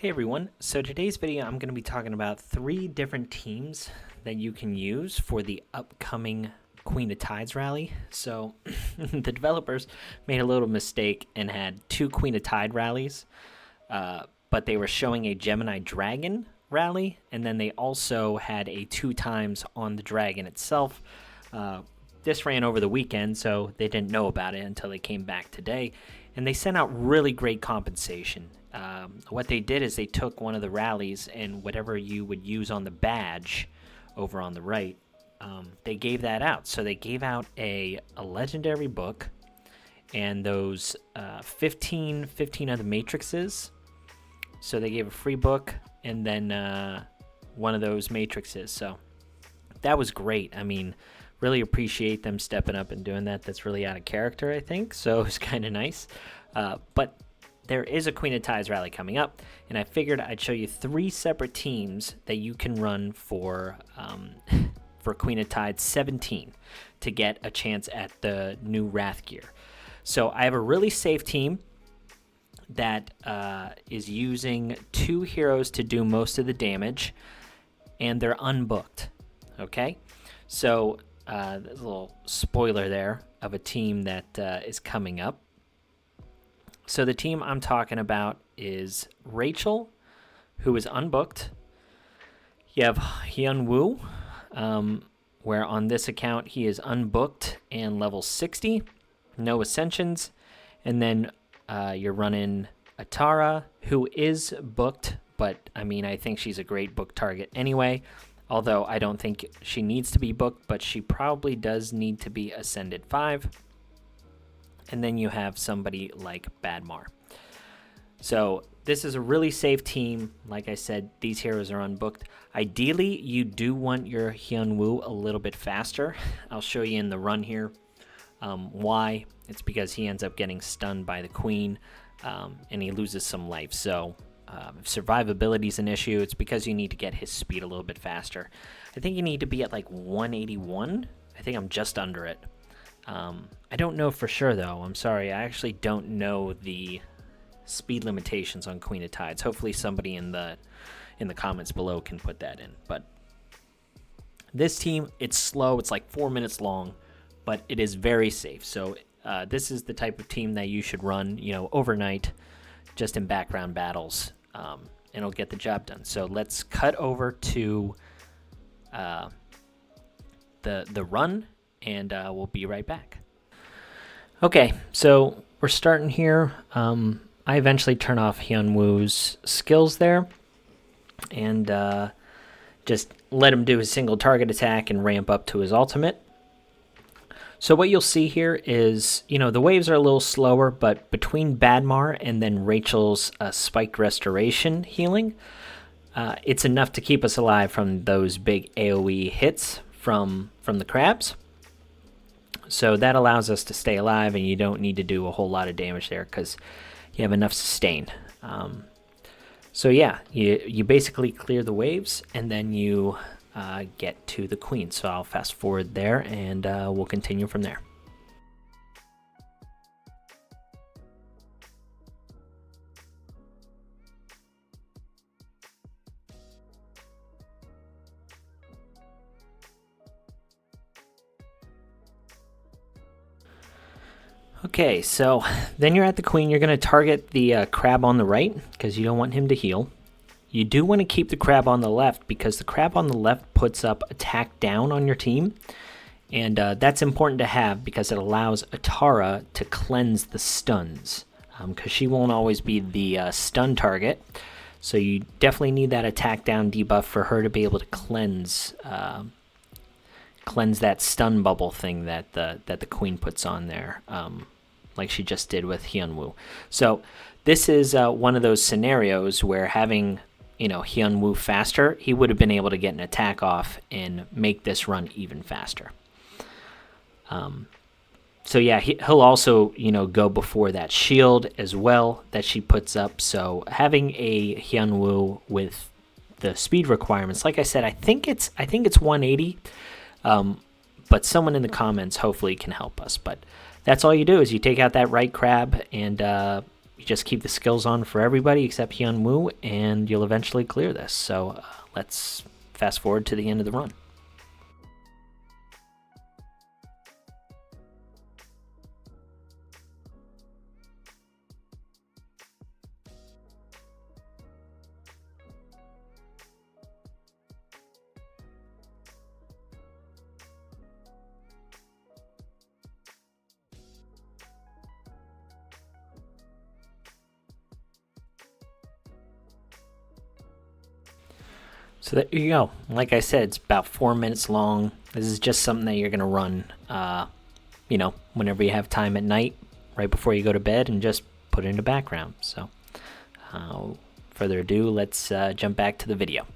Hey everyone, so today's video I'm going to be talking about 3 different teams that you can use for the upcoming Queen of Tides rally. So the developers made a little mistake and had 2 Queen of Tide rallies, but they were showing a Gemini Dragon rally, and then they also had a 2 times on the Dragon itself. This ran over the weekend, so they didn't know about it until they came back today, and they sent out really great compensation. What they did is they took one of the rallies and whatever you would use on the badge over on the right, they gave that out. So they gave out a legendary book and those 15 of the matrices. So they gave a free book and then one of those matrices. So that was great. I mean, really appreciate them stepping up and doing that. That's really out of character, I think. So it's kind of nice. But there is a Queen of Tides rally coming up, and I figured I'd show you 3 separate teams that you can run for Queen of Tides 17 to get a chance at the new Wrath gear. So I have a really safe team that is using 2 heroes to do most of the damage, and they're unbooked. Okay, so a little spoiler there of a team that is coming up. So the team I'm talking about is Rachel, who is unbooked. You have Guan Yu, where on this account he is unbooked and level 60, no ascensions. And then you're running Atara, who is booked, but I mean, I think she's a great book target anyway. Although I don't think she needs to be booked, but she probably does need to be Ascended 5. And then you have somebody like Badar. So this is a really safe team. Like I said, these heroes are unbooked. Ideally, you do want your Guan Yu a little bit faster. I'll show you in the run here why. It's because he ends up getting stunned by the queen and he loses some life. So if survivability is an issue, it's because you need to get his speed a little bit faster. I think you need to be at like 181. I think I'm just under it. I don't know for sure though. I'm sorry. I actually don't know the speed limitations on Queen of Tides. Hopefully somebody in the comments below can put that in. But this team, it's slow. It's like 4 minutes long, but it is very safe. So this is the type of team that you should run, overnight, just in background battles, and it'll get the job done. So let's cut over to the run, and we'll be right back. Okay, so we're starting here. I eventually turn off Guan Yu's skills there, and just let him do his single target attack and ramp up to his ultimate. So what you'll see here is, the waves are a little slower, but between Badar and then Rachel's spiked restoration healing, it's enough to keep us alive from those big AoE hits from the crabs. So that allows us to stay alive, and you don't need to do a whole lot of damage there because you have enough sustain. So yeah, you basically clear the waves, and then you get to the queen. So I'll fast forward there, and we'll continue from there. Okay, so then you're at the queen. You're going to target the crab on the right because you don't want him to heal. You do want to keep the crab on the left because the crab on the left puts up attack down on your team. And that's important to have because it allows Atara to cleanse the stuns because she won't always be the stun target. So you definitely need that attack down debuff for her to be able to cleanse that stun bubble thing that the queen puts on there, like she just did with Guan Yu. So this is one of those scenarios where having Guan Yu faster, he would have been able to get an attack off and make this run even faster. So yeah, he'll also go before that shield as well that she puts up. So having a Guan Yu with the speed requirements, like I said, I think it's 180. But someone in the comments hopefully can help us. But that's all you do is you take out that right crab and you just keep the skills on for everybody except Hyun Woo, and you'll eventually clear this. So let's fast forward to the end of the run. So there you go. Like I said, it's about 4 minutes long. This is just something that you're going to run, whenever you have time at night, right before you go to bed, and just put it in the background. So further ado, let's jump back to the video.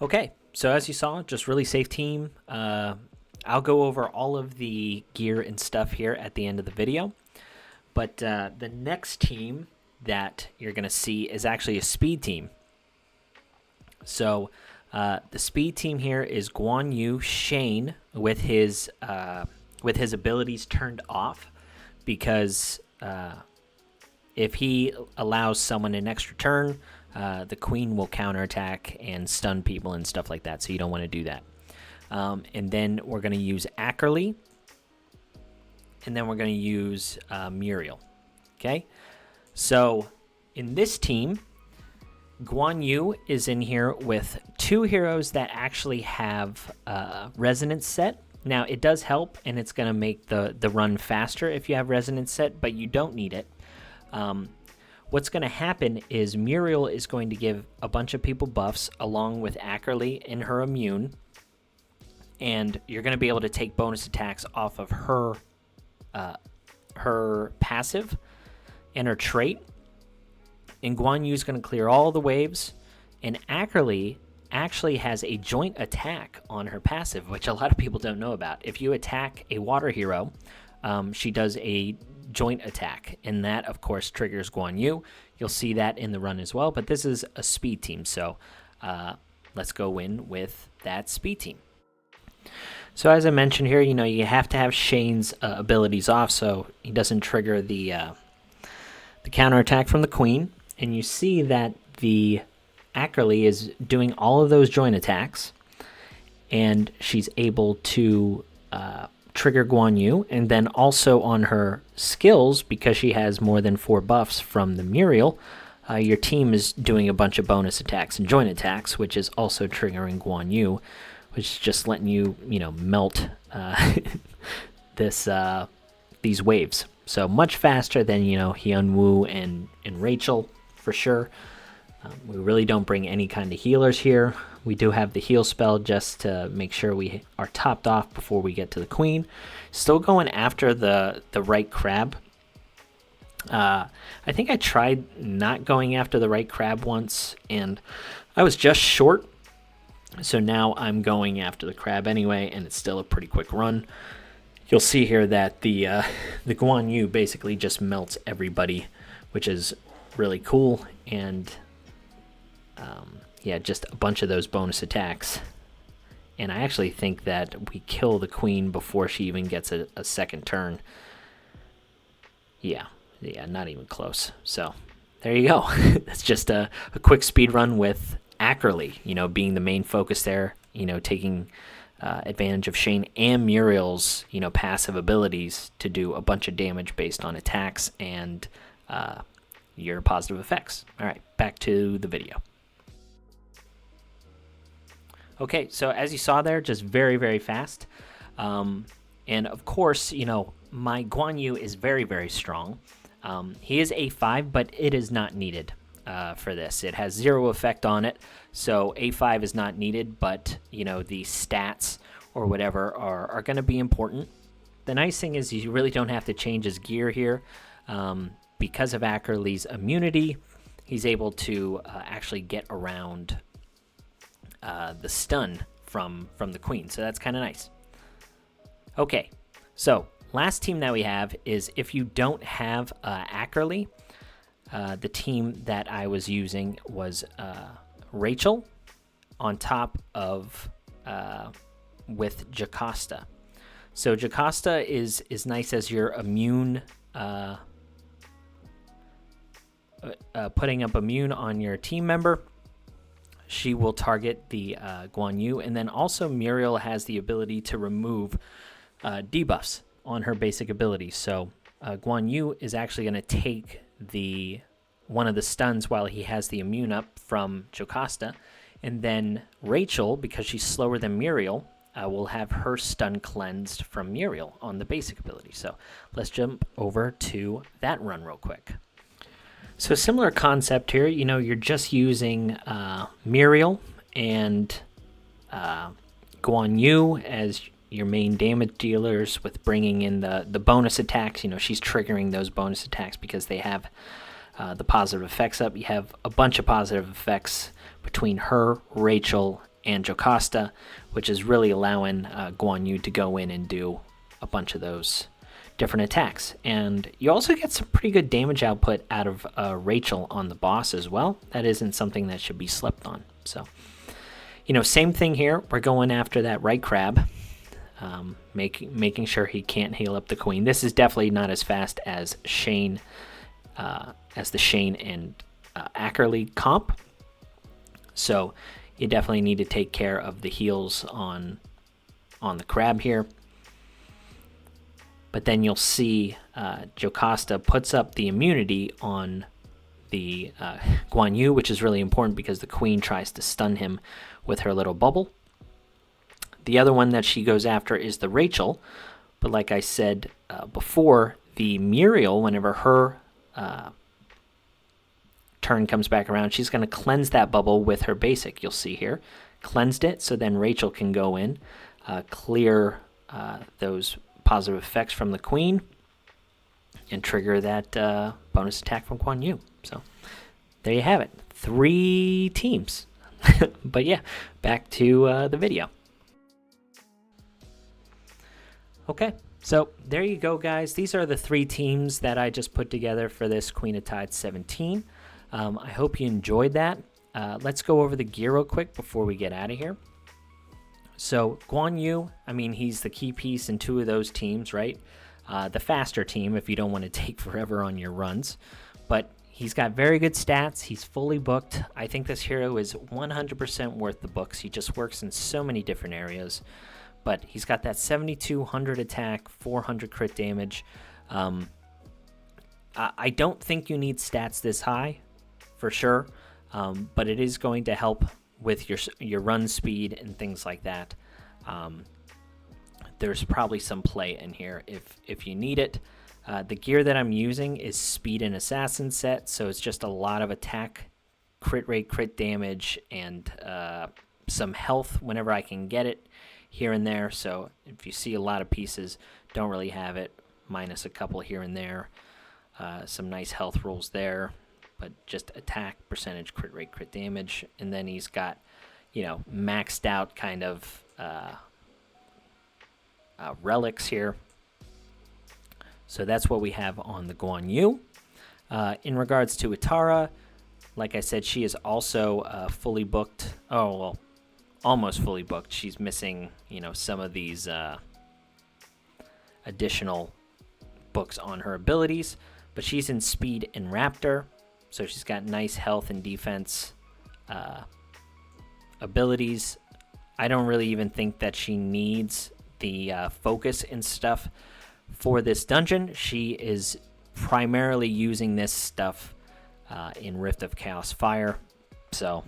Okay, so as you saw, just really safe team. I'll go over all of the gear and stuff here at the end of the video. But the next team that you're going to see is actually a speed team. So the speed team here is Guan Yu Shane with his abilities turned off, because if he allows someone an extra turn, the queen will counterattack and stun people and stuff like that. So you don't want to do that. And then we're going to use Ackerly, and then we're going to use Muriel. Okay, so in this team, Guan Yu is in here with 2 heroes that actually have resonance set. Now, it does help, and it's going to make the run faster if you have resonance set, but you don't need it. What's going to happen is Muriel is going to give a bunch of people buffs along with Ackerly and her immune, and you're going to be able to take bonus attacks off of her passive and her trait. And Guan Yu is going to clear all the waves, and Ackerly actually has a joint attack on her passive, which a lot of people don't know about. If you attack a water hero, she does a joint attack, and that, of course, triggers Guan Yu. You'll see that in the run as well, but this is a speed team, so let's go in with that speed team. So as I mentioned here, you have to have Shane's abilities off so he doesn't trigger the counterattack from the queen. And you see that the Ackerly is doing all of those joint attacks, and she's able to trigger Guan Yu. And then also on her skills, because she has more than 4 buffs from the Muriel, your team is doing a bunch of bonus attacks and joint attacks, which is also triggering Guan Yu, which is just letting you, melt these waves. So much faster than, Hyun Woo and Rachel, for sure. We really don't bring any kind of healers here. We do have the heal spell just to make sure we are topped off before we get to the queen. Still going after the right crab. I think I tried not going after the right crab once, and I was just short. So now I'm going after the crab anyway, and it's still a pretty quick run. You'll see here that the Guan Yu basically just melts everybody, which is really cool. And yeah, just a bunch of those bonus attacks. And I actually think that we kill the queen before she even gets a second turn. Yeah, not even close. So there you go. That's just a quick speed run with Ackerly, being the main focus there, taking advantage of Shane and Muriel's, passive abilities to do a bunch of damage based on attacks and your positive effects. All right, back to the video. Okay, so as you saw there, just very, very fast. And of course, my Guan Yu is very, very strong. He is A5, but it is not needed for this. It has 0 effect on it, so A5 is not needed, but, the stats or whatever are going to be important. The nice thing is you really don't have to change his gear here. Because of Ackerly's immunity, he's able to actually get around the stun from the queen, so that's kind of nice. Okay, so last team that we have is, if you don't have Ackerly, the team that I was using was Rachel on top of with Jaka. So Jaka is nice as your immune putting up immune on your team member, she will target the Guan Yu. And then also Muriel has the ability to remove debuffs on her basic ability. So Guan Yu is actually going to take one of the stuns while he has the immune up from Jocasta. And then Rachel, because she's slower than Muriel, will have her stun cleansed from Muriel on the basic ability. So let's jump over to that run real quick. So similar concept here, you're just using Muriel and Guan Yu as your main damage dealers with bringing in the bonus attacks. She's triggering those bonus attacks because they have the positive effects up. You have a bunch of positive effects between her, Rachel, and Jocasta, which is really allowing Guan Yu to go in and do a bunch of those different attacks. And you also get some pretty good damage output out of Rachel on the boss as well. That isn't something that should be slept on. So, same thing here. We're going after that right crab, making sure he can't heal up the queen. This is definitely not as fast as Shane, as the Shane and Ackerley comp. So you definitely need to take care of the heals on the crab here. But then you'll see Jocasta puts up the immunity on the Guan Yu, which is really important because the queen tries to stun him with her little bubble. The other one that she goes after is the Rachel. But like I said before, the Muriel, whenever her turn comes back around, she's going to cleanse that bubble with her basic. You'll see here. Cleansed it, so then Rachel can go in, clear those positive effects from the queen, and trigger that bonus attack from Guan Yu. So there you have it. 3 teams. But yeah, back to the video. Okay, so there you go, guys. These are the 3 teams that I just put together for this Queen of Tides 17. I hope you enjoyed that. Let's go over the gear real quick before we get out of here. So Guan Yu, he's the key piece in 2 of those teams, right? The faster team if you don't want to take forever on your runs. But he's got very good stats. He's fully booked. I think this hero is 100% worth the books. He just works in so many different areas. But he's got that 7200 attack, 400 crit damage. I don't think you need stats this high, for sure. But it is going to help with your run speed and things like that. There's probably some play in here if you need it. The gear that I'm using is Speed and Assassin set, so it's just a lot of attack, crit rate, crit damage, and some health whenever I can get it here and there. So if you see a lot of pieces, don't really have it, minus a couple here and there. Some nice health rolls there, but just attack, percentage, crit rate, crit damage. And then he's got, maxed out kind of relics here. So that's what we have on the Guan Yu. In regards to Atara, like I said, she is also fully booked. Oh, well, almost fully booked. She's missing, some of these additional books on her abilities. But she's in Speed and Raptor, so she's got nice health and defense abilities. I don't really even think that she needs the focus and stuff for this dungeon. She is primarily using this stuff in Rift of Chaos Fire, so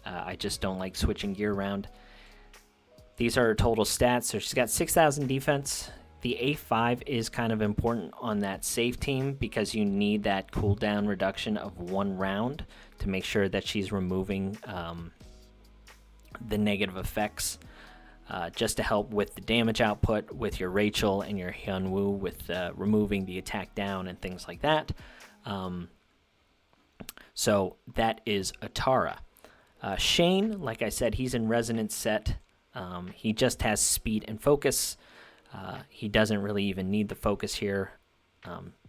I just don't like switching gear around. These are her total stats. So she's got 6,000 defense. The A5 is kind of important on that safe team because you need that cooldown reduction of 1 round to make sure that she's removing the negative effects, just to help with the damage output with your Rachel and your Hyunwoo with removing the attack down and things like that. So that is Atara. Shane, like I said, he's in Resonance set. He just has speed and focus. He doesn't really even need the focus here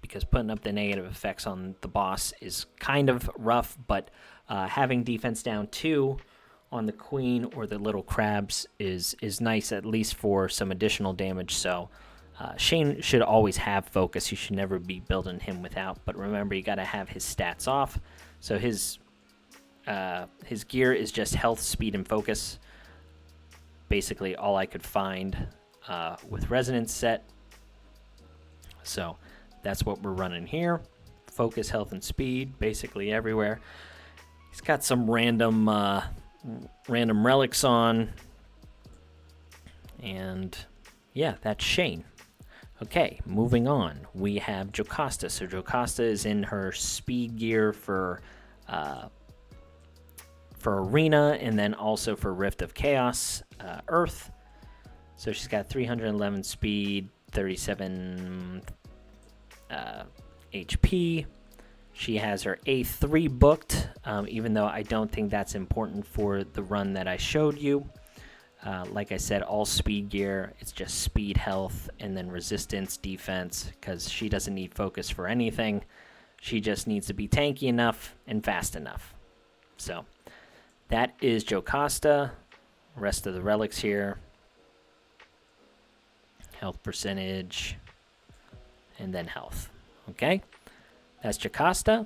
because putting up the negative effects on the boss is kind of rough, but having defense down 2 on the queen or the little crabs is nice, at least for some additional damage. So Shane should always have focus. You should never be building him without. But remember, you got to have his stats off. So his gear is just health, speed, and focus. Basically, all I could find with resonance set. So that's what we're running here. Focus, health, and speed, basically everywhere. He's got some random relics on. And yeah, that's Shane. Okay, moving on. We have Jocasta. So Jocasta is in her speed gear for Arena, and then also for Rift of Chaos Earth. So she's got 311 speed, 37 HP. She has her A3 booked, even though I don't think that's important for the run that I showed you. Like I said, all speed gear. It's just speed, health, and then resistance, defense, because she doesn't need focus for anything. She just needs to be tanky enough and fast enough. So that is Jocasta. Rest of the relics here. Health percentage, and then health. Okay, that's Jocasta.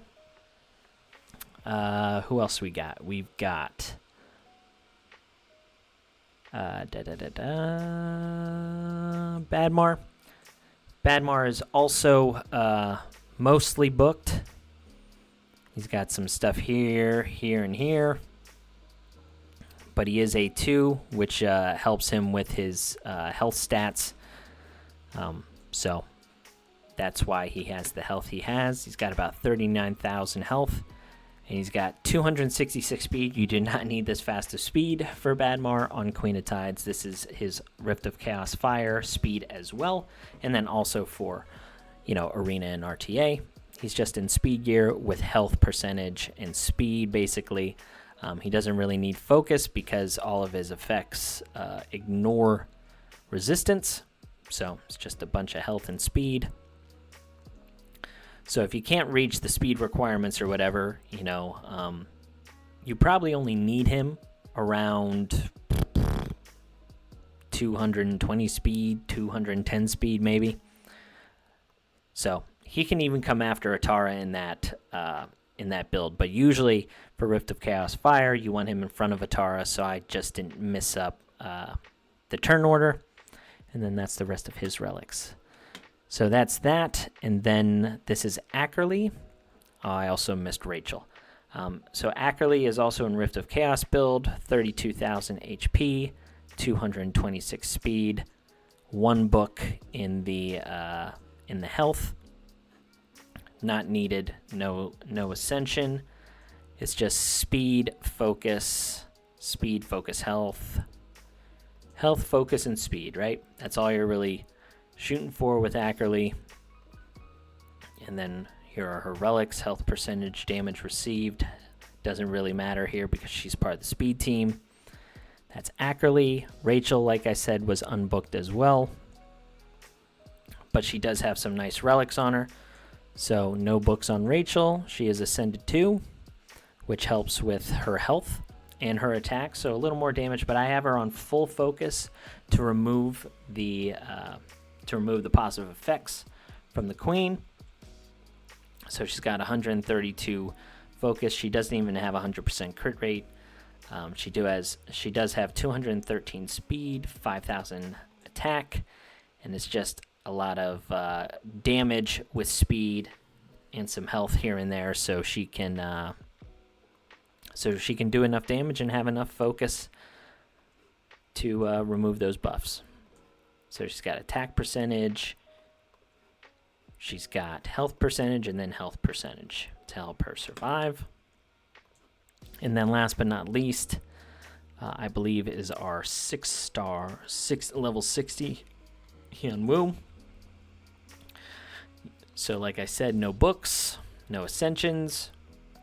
Who else we got? We've got Badmar. Badmar is also mostly booked. He's got some stuff here, here, and here. But he is A2, which helps him with his health stats. So that's why he has the health he has. He's got about 39,000 health. And he's got 266 speed. You do not need this fast of speed for Badmar on Queen of Tides. This is his Rift of Chaos Fire speed as well. And then also for, Arena and RTA. He's just in speed gear with health percentage and speed, basically. He doesn't really need focus because all of his effects ignore resistance. So it's just a bunch of health and speed. So if you can't reach the speed requirements or whatever, you probably only need him around 220 speed, 210 speed maybe. So he can even come after Atara in that build. But usually for Rift of Chaos Fire, you want him in front of Atara, so I just didn't miss up the turn order. And then that's the rest of his relics. So that's that, and then this is Ackerly. I also missed Rachel. So Ackerly is also in Rift of Chaos build, 32,000 HP, 226 speed, 1 book in the health. Not needed, no ascension. It's just speed, focus, health, focus, and speed, right? That's all you're really shooting for with Ackerly. And then here are her relics. Health percentage, damage received. Doesn't really matter here because she's part of the speed team. That's Ackerly. Rachel, like I said, was unbooked as well. But she does have some nice relics on her. So no books on Rachel. She is Ascended 2, which helps with her health and her attack. So a little more damage, but I have her on full focus to remove the positive effects from the Queen. So she's got 132 focus. She doesn't even have 100% crit rate. She does have 213 speed, 5,000 attack, and it's just a lot of damage with speed and some health here and there, so she can do enough damage and have enough focus to remove those buffs. So she's got attack percentage, she's got health percentage, and then health percentage to help her survive. And then last but not least, I believe is our 6-star, level 60 Hyun Woo. So like I said, no books, no ascensions.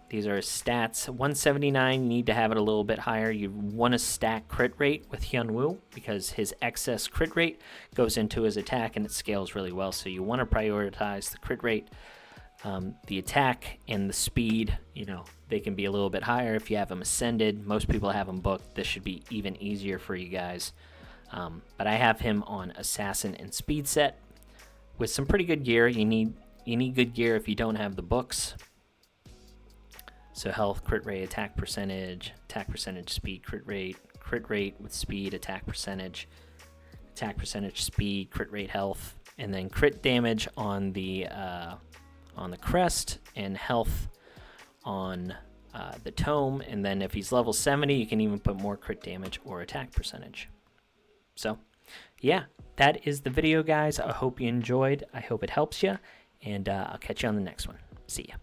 These are his stats. 179, you need to have it a little bit higher. You want to stack crit rate with Hyun Woo because his excess crit rate goes into his attack and it scales really well. So you want to prioritize the crit rate. The attack and the speed, they can be a little bit higher if you have them ascended. Most people have them booked. This should be even easier for you guys. But I have him on assassin and speed set. with some pretty good gear. You need good gear if you don't have the books. So health, crit rate, attack percentage, speed, crit rate with speed, attack percentage, speed, crit rate, health, and then crit damage on the crest and health on the tome. And then if he's level 70, you can even put more crit damage or attack percentage. So yeah, that is the video, guys. I hope you enjoyed. I hope it helps you, and I'll catch you on the next one. See ya.